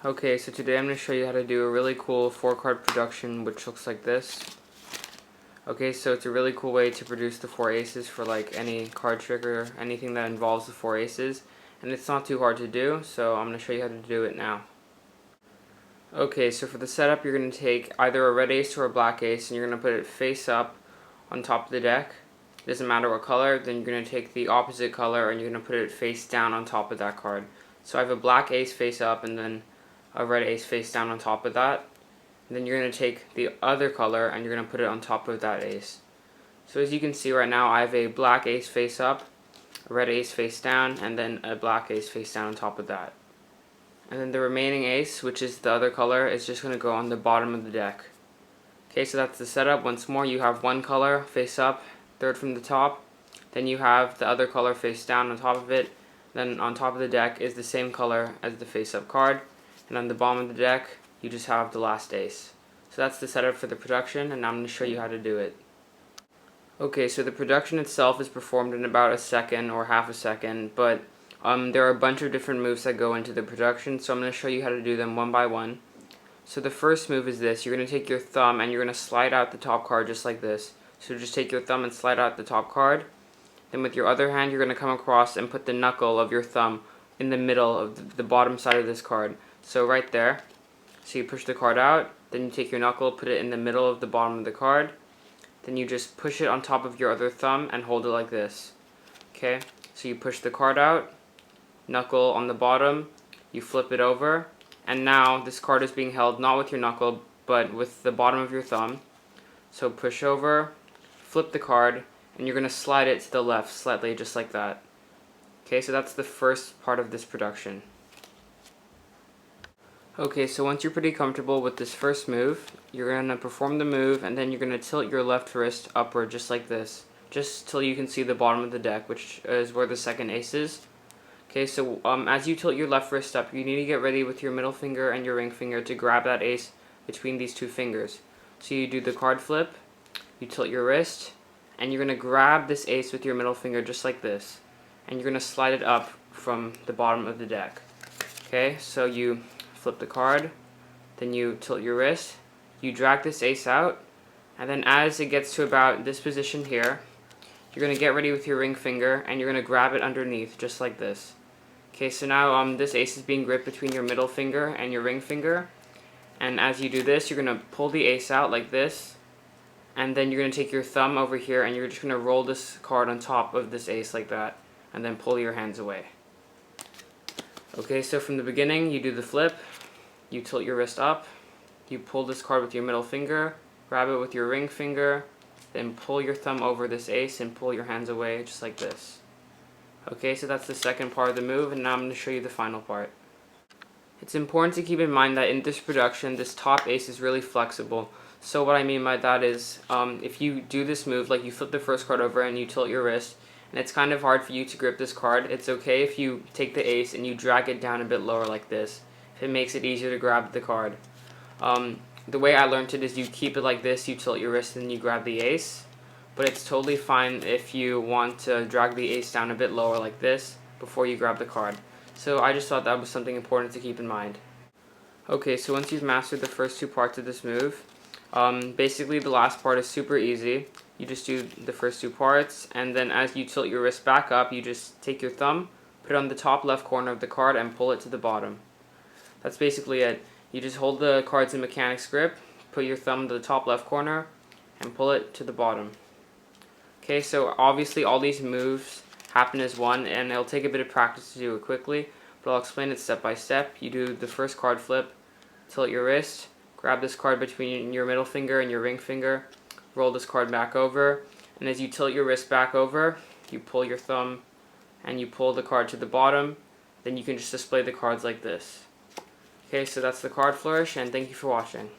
Okay, so today I'm going to show you how to do a really cool 4-card production which looks like this. Okay, so it's a really cool way to produce the 4 aces for like any card trick or anything that involves the 4 aces. And it's not too hard to do, so I'm going to show you how to do it now. Okay, so for the setup you're going to take either a red ace or a black ace and you're going to put it face up on top of the deck. It doesn't matter what color, then you're going to take the opposite color and you're going to put it face down on top of that card. So I have a black ace face up and then a red ace face down on top of that. And then you're going to take the other color and you're going to put it on top of that ace. So as you can see right now, I have a black ace face up, a red ace face down, and then a black ace face down on top of that. And then the remaining ace, which is the other color, is just going to go on the bottom of the deck. Okay, so that's the setup. Once more, you have one color face up, third from the top. Then you have the other color face down on top of it. Then on top of the deck is the same color as the face up card. And on the bottom of the deck, you just have the last ace. So that's the setup for the production, and now I'm going to show you how to do it. Okay, so the production itself is performed in about a second or half a second, but there are a bunch of different moves that go into the production, so I'm going to show you how to do them one by one. So the first move is this. You're going to take your thumb and you're going to slide out the top card just like this. So just take your thumb and slide out the top card. Then with your other hand, you're going to come across and put the knuckle of your thumb in the middle of the bottom side of this card. So right there. So you push the card out, then you take your knuckle, put it in the middle of the bottom of the card. Then you just push it on top of your other thumb and hold it like this. Okay, so you push the card out, knuckle on the bottom, you flip it over, and now this card is being held not with your knuckle, but with the bottom of your thumb. So push over, flip the card, and you're going to slide it to the left slightly, just like that. Okay, so that's the first part of this production. Okay, so once you're pretty comfortable with this first move, you're going to perform the move and then you're going to tilt your left wrist upward just like this. Just till you can see the bottom of the deck, which is where the second ace is. Okay, so as you tilt your left wrist up, you need to get ready with your middle finger and your ring finger to grab that ace between these two fingers. So you do the card flip, you tilt your wrist, and you're going to grab this ace with your middle finger just like this. And you're going to slide it up from the bottom of the deck. Okay, so you flip the card, then you tilt your wrist, you drag this ace out, and then as it gets to about this position here, you're going to get ready with your ring finger and you're going to grab it underneath just like this. Okay, so now this ace is being gripped between your middle finger and your ring finger, and as you do this, you're going to pull the ace out like this, and then you're going to take your thumb over here and you're just going to roll this card on top of this ace like that, and then pull your hands away. Okay, so from the beginning, you do the flip, you tilt your wrist up, you pull this card with your middle finger, grab it with your ring finger, then pull your thumb over this ace and pull your hands away just like this. Okay, so that's the second part of the move, and now I'm going to show you the final part. It's important to keep in mind that in this production, this top ace is really flexible. So what I mean by that is, if you do this move, like you flip the first card over and you tilt your wrist, and it's kind of hard for you to grip this card, it's okay if you take the ace and you drag it down a bit lower like this, if it makes it easier to grab the card. The way I learned it is you keep it like this, you tilt your wrist and you grab the ace, but it's totally fine if you want to drag the ace down a bit lower like this before you grab the card. So I just thought that was something important to keep in mind. Okay, so once you've mastered the first two parts of this move, basically the last part is super easy. You just do the first two parts, and then as you tilt your wrist back up, you just take your thumb, put it on the top left corner of the card, and pull it to the bottom. That's basically it. You just hold the cards in mechanics grip, put your thumb to the top left corner, and pull it to the bottom. Okay, so obviously all these moves happen as one, and it'll take a bit of practice to do it quickly, but I'll explain it step by step. You do the first card flip, tilt your wrist, grab this card between your middle finger and your ring finger, roll this card back over, and as you tilt your wrist back over, you pull your thumb and you pull the card to the bottom. Then you can just display the cards like this. Okay, so that's the card flourish, and thank you for watching.